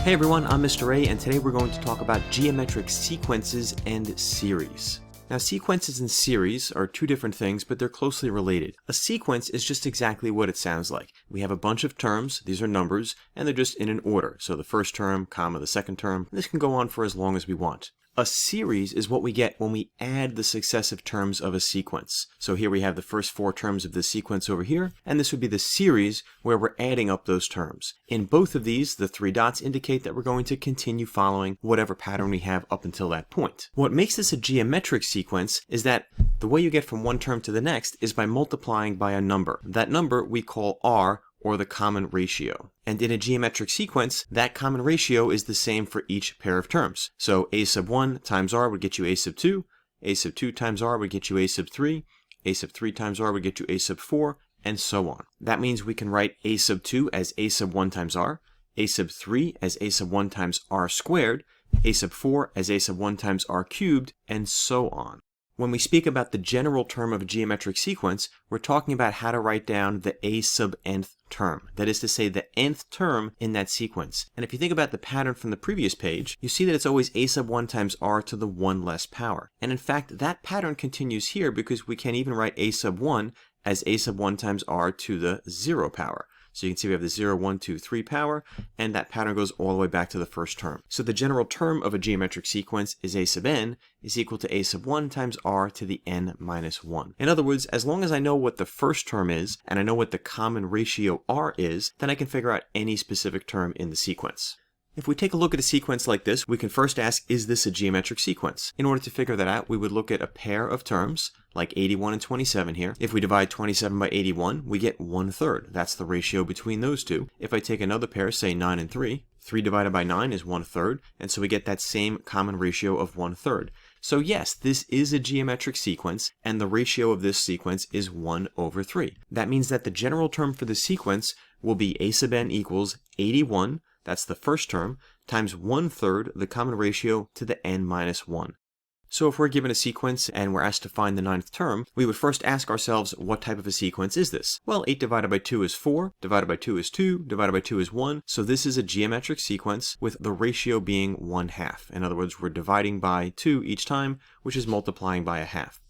Hey everyone, I'm Mr. A, and today we're going to talk about geometric sequences and series. Now, sequences and series are two different things, but they're closely related. A sequence is just exactly what it sounds like. We have a bunch of terms, these are numbers, and they're just in an order. So the first term, comma, the second term, this can go on for as long as we want. A series is what we get when we add the successive terms of a sequence. So here we have the first four terms of this sequence over here, and this would be the series where we're adding up those terms. In both of these, the three dots indicate that we're going to continue following whatever pattern we have up until that point. What makes this a geometric sequence is that the way you get from one term to the next is by multiplying by a number. That number we call R, or the common ratio. And in a geometric sequence, that common ratio is the same for each pair of terms. So a sub 1 times r would get you a sub 2, a sub 2 times r would get you a sub 3, a sub 3 times r would get you a sub 4, and so on. That means we can write a sub 2 as a sub 1 times r, a sub 3 as a sub 1 times r squared, a sub 4 as a sub 1 times r cubed, and so on. When we speak about the general term of a geometric sequence, we're talking about how to write down the a sub nth term. That is to say, the nth term in that sequence. And if you think about the pattern from the previous page, you see that it's always a sub 1 times r to the 1 less power. And in fact, that pattern continues here because we can even write a sub 1 as a sub 1 times r to the 0 power. So you can see we have the 0, 1, 2, 3 power, and that pattern goes all the way back to the first term. So the general term of a geometric sequence is a sub n is equal to a sub 1 times r to the n minus 1. In other words, as long as I know what the first term is, and I know what the common ratio r is, then I can figure out any specific term in the sequence. If we take a look at a sequence like this, we can first ask, is this a geometric sequence? In order to figure that out, we would look at a pair of terms, like 81 and 27 here. If we divide 27 by 81, we get 1/3. That's the ratio between those two. If I take another pair, say 9 and 3, 3 divided by 9 is 1/3, and so we get that same common ratio of 1/3. So yes, this is a geometric sequence, and the ratio of this sequence is 1/3. That means that the general term for the sequence will be a sub n equals 81, that's the first term, times 1/3 the common ratio to the n minus 1. So if we're given a sequence and we're asked to find the 9th term, we would first ask ourselves, what type of a sequence is this? Well, 8 divided by 2 is 4, divided by 2 is 2, divided by 2 is 1, so this is a geometric sequence with the ratio being 1/2. In other words, we're dividing by 2 each time, which is multiplying by 1/2.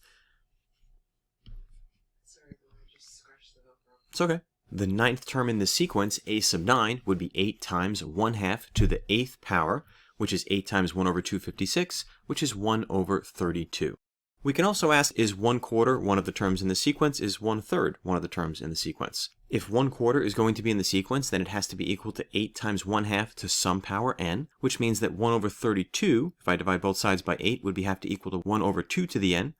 Sorry, I just scratched the Velcro. It's okay. The 9th term in the sequence, a sub 9, would be 8 times 1/2 to the 8th power, which is 8 times 1/256, which is 1/32. We can also ask, is 1/4 one of the terms in the sequence? Is 1/3 one of the terms in the sequence? If 1/4 is going to be in the sequence, then it has to be equal to 8 times 1/2 to some power n, which means that 1/32, if I divide both sides by 8, would have to equal to 1/2 to the n.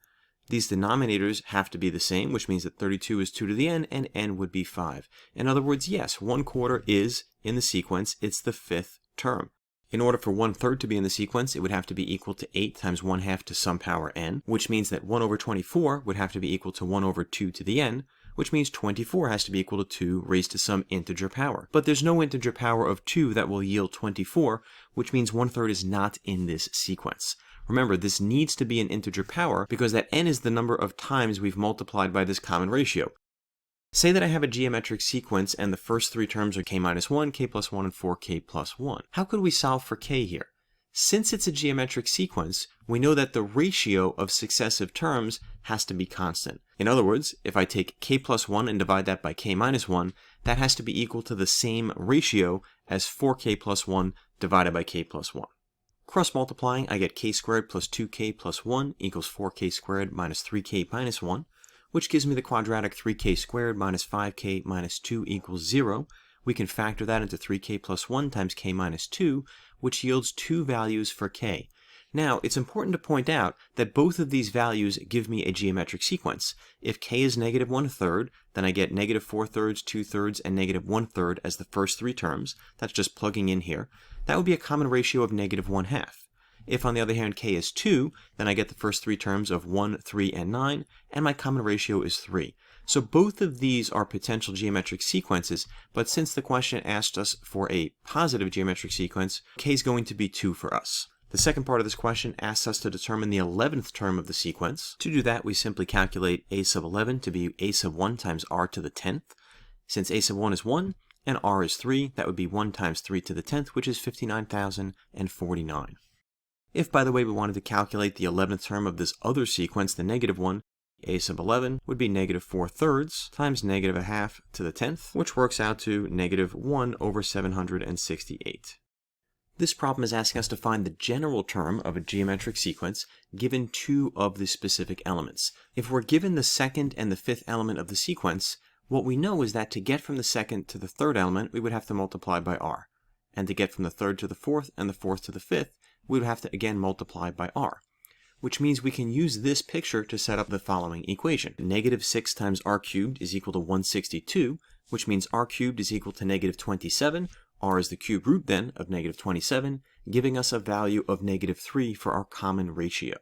These denominators have to be the same, which means that 32 is 2 to the n, and n would be 5. In other words, yes, 1/4 is in the sequence, it's the 5th term. In order for 1/3 to be in the sequence, it would have to be equal to 8 times 1/2 to some power n, which means that 1/24 would have to be equal to 1/2 to the n, which means 24 has to be equal to 2 raised to some integer power. But there's no integer power of 2 that will yield 24, which means 1/3 is not in this sequence. Remember, this needs to be an integer power because that n is the number of times we've multiplied by this common ratio. Say that I have a geometric sequence and the first three terms are k minus 1, k plus 1, and 4k plus 1. How could we solve for k here? Since it's a geometric sequence, we know that the ratio of successive terms has to be constant. In other words, if I take k plus 1 and divide that by k minus 1, that has to be equal to the same ratio as 4k plus 1 divided by k plus 1. Cross multiplying, I get k squared plus 2k plus 1 equals 4k squared minus 3k minus 1, which gives me the quadratic 3k squared minus 5k minus 2 equals 0. We can factor that into 3k plus 1 times k minus 2, which yields 2 values for k. Now, it's important to point out that both of these values give me a geometric sequence. If k is negative 1/3, then I get negative 4/3, 2/3, and negative 1/3 as the first three terms. That's just plugging in here. That would be a common ratio of negative 1/2. If, on the other hand, k is 2, then I get the first three terms of 1, 3, and 9, and my common ratio is 3. So both of these are potential geometric sequences, but since the question asked us for a positive geometric sequence, k is going to be 2 for us. The second part of this question asks us to determine the 11th term of the sequence. To do that, we simply calculate a sub 11 to be a sub 1 times r to the 10th. Since a sub 1 is 1, and r is 3, that would be 1 times 3 to the 10th, which is 59,049. If, by the way, we wanted to calculate the 11th term of this other sequence, the negative one, a sub 11 would be negative 4/3 times negative a half to the 10th, which works out to negative 1 over 768. This problem is asking us to find the general term of a geometric sequence given two of the specific elements. If we're given the second and the fifth element of the sequence, what we know is that to get from the second to the third element, we would have to multiply by r. And to get from the third to the fourth and the fourth to the fifth, we would have to again multiply by r. Which means we can use this picture to set up the following equation. Negative 6 times r cubed is equal to 162, which means r cubed is equal to negative 27. R is the cube root then of negative 27, giving us a value of negative 3 for our common ratio.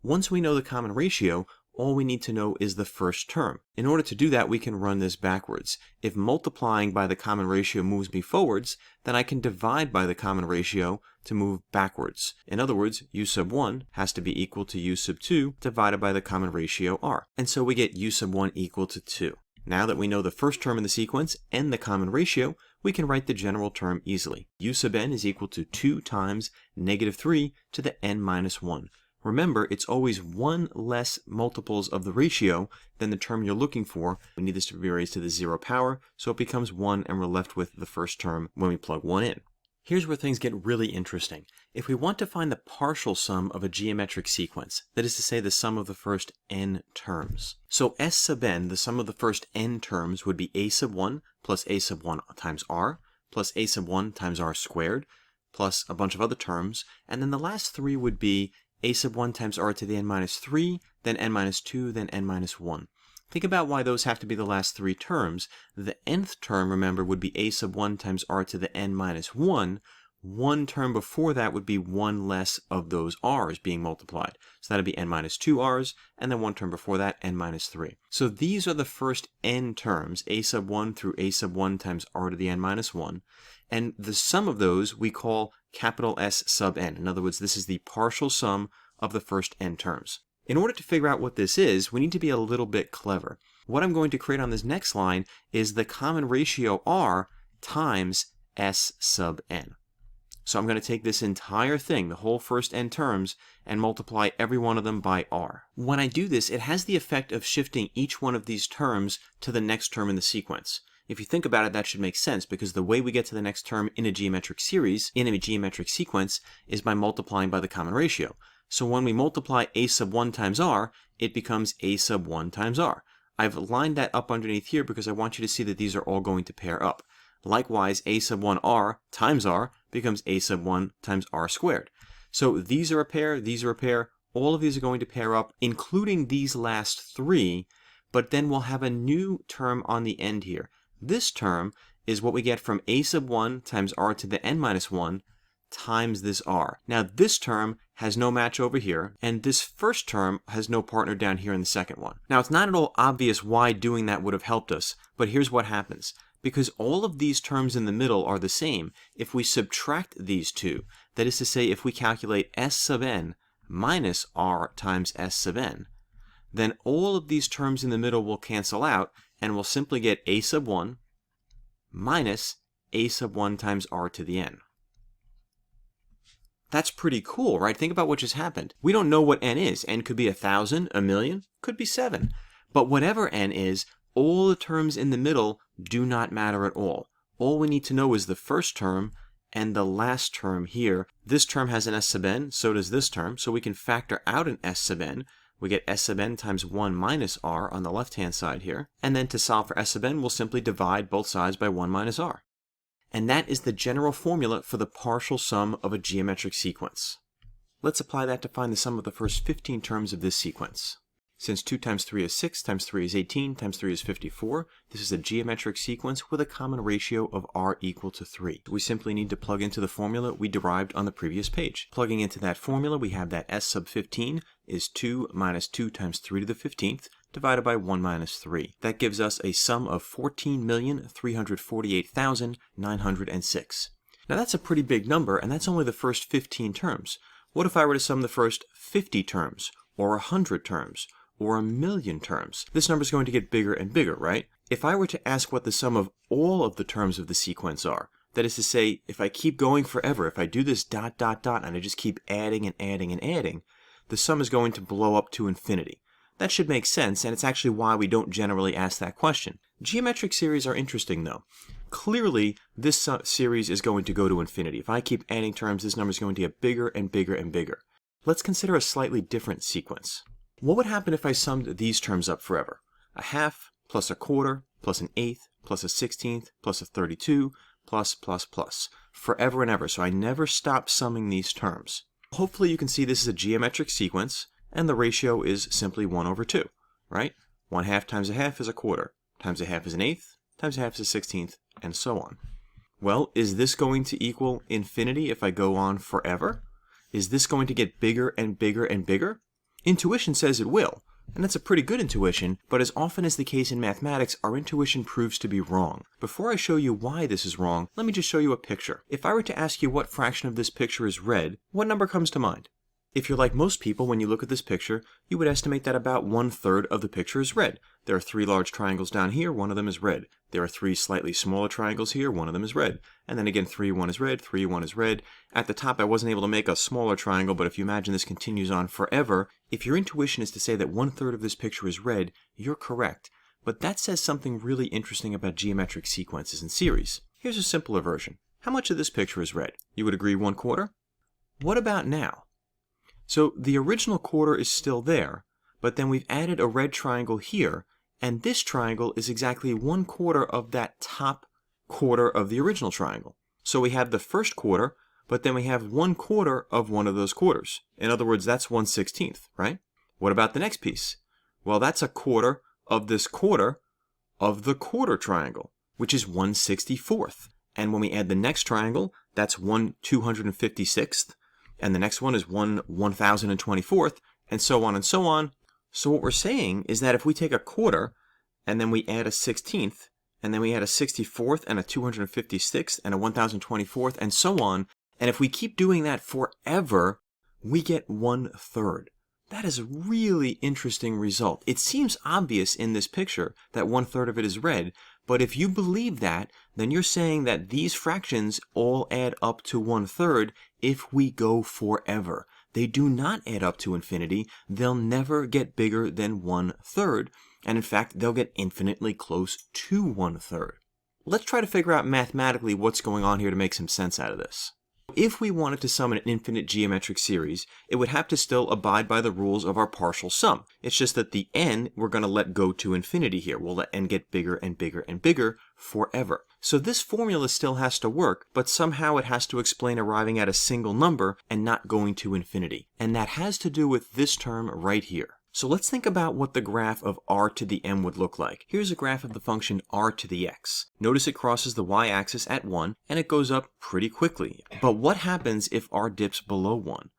Once we know the common ratio, all we need to know is the first term. In order to do that, we can run this backwards. If multiplying by the common ratio moves me forwards, then I can divide by the common ratio to move backwards. In other words, u sub 1 has to be equal to u sub 2 divided by the common ratio r. And so we get u sub 1 equal to 2. Now that we know the first term in the sequence and the common ratio, we can write the general term easily. U sub n is equal to 2 times negative 3 to the n minus 1. Remember, it's always one less multiples of the ratio than the term you're looking for. We need this to be raised to the 0 power, so it becomes 1 and we're left with the first term when we plug 1 in. Here's where things get really interesting. If we want to find the partial sum of a geometric sequence, that is to say the sum of the first n terms. So S sub n, the sum of the first n terms, would be a sub 1 plus a sub 1 times r, plus a sub 1 times r squared, plus a bunch of other terms, and then the last three would be a sub 1 times r to the n minus 3, then n minus 2, then n minus 1. Think about why those have to be the last three terms. The nth term, remember, would be a sub 1 times r to the n minus 1. One term before that would be one less of those r's being multiplied. So that would be n minus 2 r's, and then one term before that, n minus 3. So these are the first n terms, a sub 1 through a sub 1 times r to the n minus 1. And the sum of those we call capital S sub n. In other words, this is the partial sum of the first n terms. In order to figure out what this is, we need to be a little bit clever. What I'm going to create on this next line is the common ratio r times S sub n. So I'm going to take this entire thing, the whole first n terms, and multiply every one of them by r. When I do this, it has the effect of shifting each one of these terms to the next term in the sequence. If you think about it, that should make sense, because the way we get to the next term in a geometric series, in a geometric sequence, is by multiplying by the common ratio. So when we multiply a sub 1 times r, it becomes a sub 1 times r. I've lined that up underneath here because I want you to see that these are all going to pair up. Likewise, a sub 1 r times r becomes a sub 1 times r squared. So these are a pair, these are a pair, all of these are going to pair up, including these last three, but then we'll have a new term on the end here. This term is what we get from a sub 1 times r to the n minus 1 times this r. Now this term has no match over here, and this first term has no partner down here in the second one. Now it's not at all obvious why doing that would have helped us, but here's what happens. Because all of these terms in the middle are the same, if we subtract these two, that is to say if we calculate S sub n minus r times S sub n, then all of these terms in the middle will cancel out, and we'll simply get a sub 1 minus a sub 1 times r to the n. That's pretty cool, right? Think about what just happened. We don't know what n is. N could be 1,000, 1,000,000, could be 7. But whatever n is, all the terms in the middle do not matter at all. All we need to know is the first term and the last term here. This term has an S sub n, so does this term, so we can factor out an S sub n. We get S sub n times 1 minus r on the left-hand side here. And then to solve for S sub n, we'll simply divide both sides by 1 minus r. And that is the general formula for the partial sum of a geometric sequence. Let's apply that to find the sum of the first 15 terms of this sequence. Since 2 times 3 is 6, times 3 is 18, times 3 is 54, this is a geometric sequence with a common ratio of r equal to 3. We simply need to plug into the formula we derived on the previous page. Plugging into that formula, we have that S sub 15 is 2 minus 2 times 3 to the 15th, divided by 1 minus 3. That gives us a sum of 14,348,906. Now that's a pretty big number, and that's only the first 15 terms. What if I were to sum the first 50 terms, or 100 terms, or 1,000,000 terms. This number is going to get bigger and bigger, right? If I were to ask what the sum of all of the terms of the sequence are, that is to say, if I keep going forever, if I do this dot, dot, dot, and I just keep adding and adding and adding, the sum is going to blow up to infinity. That should make sense, and it's actually why we don't generally ask that question. Geometric series are interesting, though. Clearly, this series is going to go to infinity. If I keep adding terms, this number is going to get bigger and bigger and bigger. Let's consider a slightly different sequence. What would happen if I summed these terms up forever? A half, plus a quarter, plus an eighth, plus a 16th, plus a 32, plus, forever and ever. So I never stop summing these terms. Hopefully you can see this is a geometric sequence, and the ratio is simply 1 over 2, right? 1/2 times a half is a quarter, times a half is an eighth, times a half is a 16th, and so on. Well, is this going to equal infinity if I go on forever? Is this going to get bigger and bigger and bigger? Intuition says it will, and that's a pretty good intuition, but as often is the case in mathematics, our intuition proves to be wrong. Before I show you why this is wrong, let me just show you a picture. If I were to ask you what fraction of this picture is red, what number comes to mind? If you're like most people, when you look at this picture, you would estimate that about 1/3 of the picture is red. There are 3 large triangles down here, one of them is red. There are 3 slightly smaller triangles here, one of them is red. And then again, 3, 1 is red, 3, 1 is red. At the top, I wasn't able to make a smaller triangle, but if you imagine this continues on forever, if your intuition is to say that 1/3 of this picture is red, you're correct. But that says something really interesting about geometric sequences and series. Here's a simpler version. How much of this picture is red? You would agree 1/4? What about now? So the original quarter is still there, but then we've added a red triangle here, and this triangle is exactly 1/4 of that top quarter of the original triangle. So we have the first quarter, but then we have 1/4 of one of those quarters. In other words, that's 1/16, right? What about the next piece? Well, that's a quarter of this quarter of the quarter triangle, which is 1/64. And when we add the next triangle, that's 1/256th. And the next one is 1/1024th, and so on and so on. So what we're saying is that if we take a quarter, and then we add a 16th, and then we add a 64th, and a 256th, and a 1024th, and so on, and if we keep doing that forever, we get 1/3. That is a really interesting result. It seems obvious in this picture that 1/3 of it is red, but if you believe that, then you're saying that these fractions all add up to 1/3 if we go forever. They do not add up to infinity. They'll never get bigger than 1/3, and in fact, they'll get infinitely close to 1/3. Let's try to figure out mathematically what's going on here to make some sense out of this. If we wanted to sum an infinite geometric series, it would have to still abide by the rules of our partial sum. It's just that the n we're going to let go to infinity here. We'll let n get bigger and bigger and bigger forever. So this formula still has to work, but somehow it has to explain arriving at a single number and not going to infinity. And that has to do with this term right here. So let's think about what the graph of r to the m would look like. Here's a graph of the function r to the x. Notice it crosses the y-axis at 1, and it goes up pretty quickly. But what happens if r dips below 1?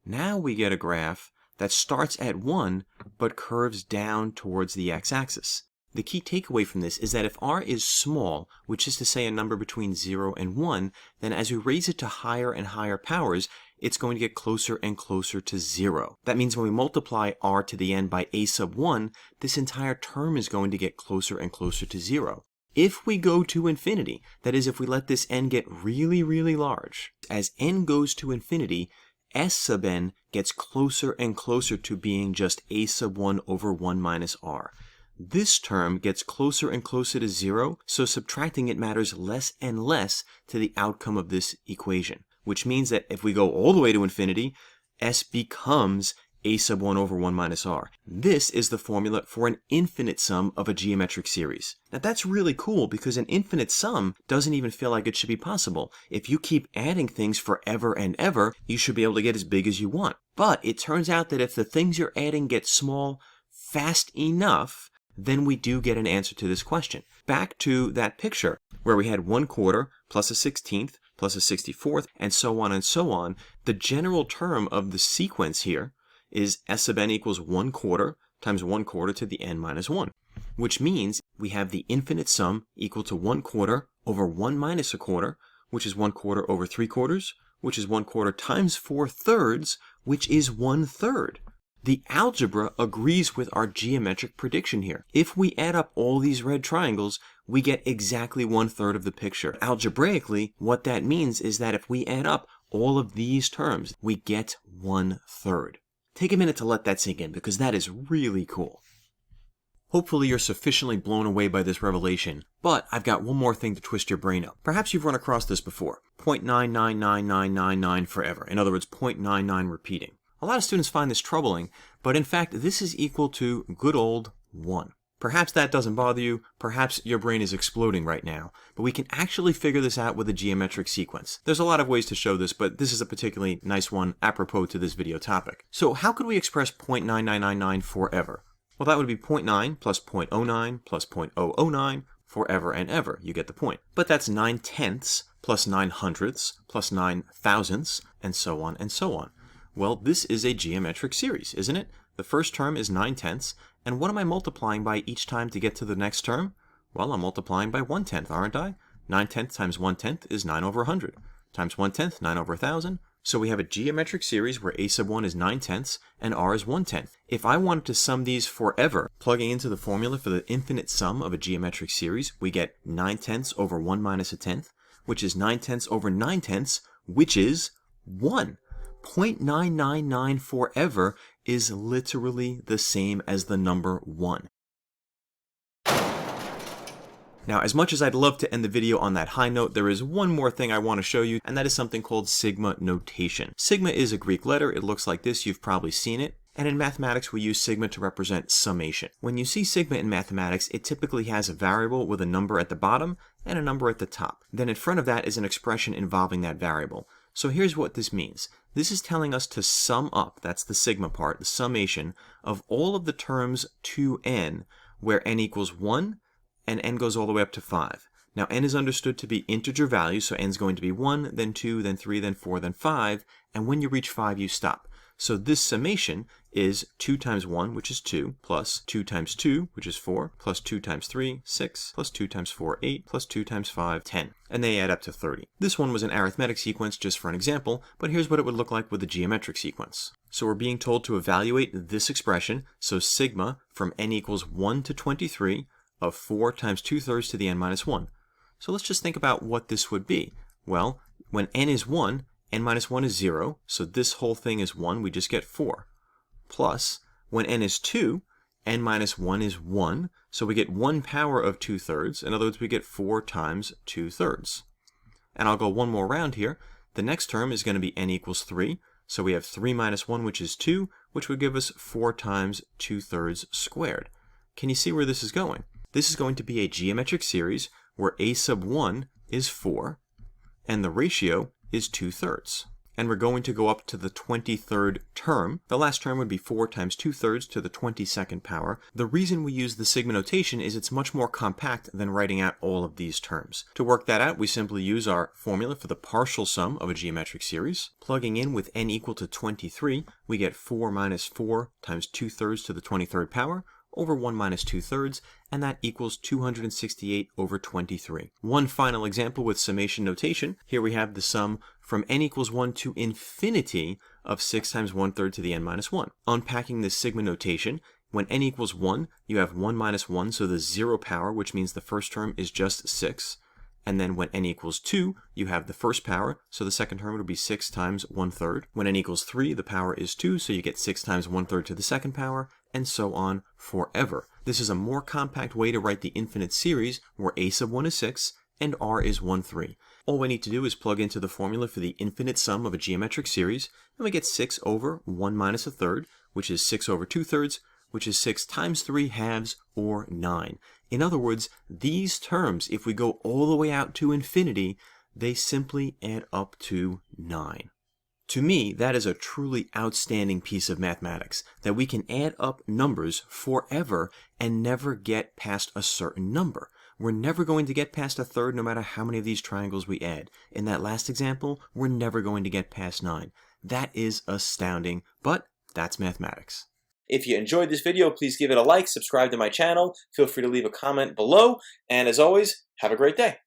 Now we get a graph that starts at 1, but curves down towards the x-axis. The key takeaway from this is that if r is small, which is to say a number between 0 and 1, then as we raise it to higher and higher powers, it's going to get closer and closer to 0. That means when we multiply r to the n by a sub 1, this entire term is going to get closer and closer to 0. If we go to infinity, that is, if we let this n get really, really large, as n goes to infinity, s sub n gets closer and closer to being just a sub 1 over 1 minus r. This term gets closer and closer to 0, so subtracting it matters less and less to the outcome of this equation, which means that if we go all the way to infinity, s becomes a sub 1 over 1 minus r. This is the formula for an infinite sum of a geometric series. Now that's really cool because an infinite sum doesn't even feel like it should be possible. If you keep adding things forever and ever, you should be able to get as big as you want. But it turns out that if the things you're adding get small fast enough, then we do get an answer to this question. Back to that picture where we had 1/4 plus a 16th plus a 64th and so on and so on. The general term of the sequence here is s sub n equals 1/4 times 1/4 to the n minus 1, which means we have the infinite sum equal to 1/4 over 1 minus a quarter, which is 1/4 over 3/4, which is 1/4 times 4/3, which is 1/3. The algebra agrees with our geometric prediction here. If we add up all these red triangles, we get exactly 1/3 of the picture. Algebraically, what that means is that if we add up all of these terms, we get 1/3. Take a minute to let that sink in, because that is really cool. Hopefully you're sufficiently blown away by this revelation, but I've got one more thing to twist your brain up. Perhaps you've run across this before. 0.999999 forever. In other words, 0.99 repeating. A lot of students find this troubling, but in fact, this is equal to good old 1. Perhaps that doesn't bother you, perhaps your brain is exploding right now, but we can actually figure this out with a geometric sequence. There's a lot of ways to show this, but this is a particularly nice one apropos to this video topic. So how could we express 0.9999 forever? Well, that would be 0.9 plus 0.09 plus 0.009 forever and ever. You get the point. But that's 9/10ths plus 9/100ths plus 9/1000ths, and so on and so on. Well, this is a geometric series, isn't it? The first term is 9/10ths, and what am I multiplying by each time to get to the next term? Well, I'm multiplying by 1/10, aren't I? 9/10 times 1/10 is 9 over 100, times 1/10, 9 over 1,000. So we have a geometric series where a sub 1 is 9/10ths and r is 1/10. If I wanted to sum these forever, plugging into the formula for the infinite sum of a geometric series, we get 9/10ths over 1 minus a tenth, which is 9/10ths over 9/10ths, which is 1. 0.999 forever is literally the same as the number 1. Now, as much as I'd love to end the video on that high note, there is one more thing I want to show you, and that is something called sigma notation. Sigma is a Greek letter. It looks like this. You've probably seen it. And in mathematics, we use sigma to represent summation. When you see sigma in mathematics, it typically has a variable with a number at the bottom and a number at the top. Then in front of that is an expression involving that variable. So here's what this means. This is telling us to sum up, that's the sigma part, the summation of all of the terms to n, where n equals 1, and n goes all the way up to 5. Now n is understood to be integer values, so n is going to be 1, then 2, then 3, then 4, then 5, and when you reach 5 you stop. So this summation is 2 times 1, which is 2, plus 2 times 2, which is 4, plus 2 times 3, 6, plus 2 times 4, 8, plus 2 times 5, 10. And they add up to 30. This one was an arithmetic sequence just for an example, but here's what it would look like with a geometric sequence. So we're being told to evaluate this expression, so sigma from n equals 1 to 23 of 4 times 2/3 to the n minus 1. So let's just think about what this would be. Well, when n is 1, n minus 1 is 0, so this whole thing is 1, we just get 4. Plus, when n is 2, n minus 1 is 1, so we get 1 power of 2/3. In other words, we get 4 times 2/3. And I'll go one more round here. The next term is going to be n equals 3, so we have 3 minus 1, which is 2, which would give us 4 times 2/3 squared. Can you see where this is going? This is going to be a geometric series where a sub 1 is 4, and the ratio is 2/3. And we're going to go up to the 23rd term. The last term would be 4 times 2/3 to the 22nd power. The reason we use the sigma notation is it's much more compact than writing out all of these terms. To work that out, we simply use our formula for the partial sum of a geometric series. Plugging in with n equal to 23, we get 4 minus 4 times 2/3 to the 23rd power, over 1 minus 2/3, and that equals 268 over 23. One final example with summation notation. Here we have the sum from n equals 1 to infinity of 6 times 1/3 to the n minus 1. Unpacking this sigma notation, when n equals 1, you have 1 minus 1, so the 0 power, which means the first term is just 6. And then when n equals 2, you have the first power, so the second term would be 6 times 1/3. When n equals 3, the power is 2, so you get 6 times 1/3 to the second power, and so on forever. This is a more compact way to write the infinite series where a sub 1 is 6 and r is 1/3. All we need to do is plug into the formula for the infinite sum of a geometric series, and we get 6 over 1 minus a third, which is 6 over 2/3, which is 6 times 3 halves, or 9. In other words, these terms, if we go all the way out to infinity, they simply add up to 9. To me, that is a truly outstanding piece of mathematics, that we can add up numbers forever and never get past a certain number. We're never going to get past a third no matter how many of these triangles we add. In that last example, we're never going to get past 9. That is astounding, but that's mathematics. If you enjoyed this video, please give it a like, subscribe to my channel, feel free to leave a comment below, and as always, have a great day.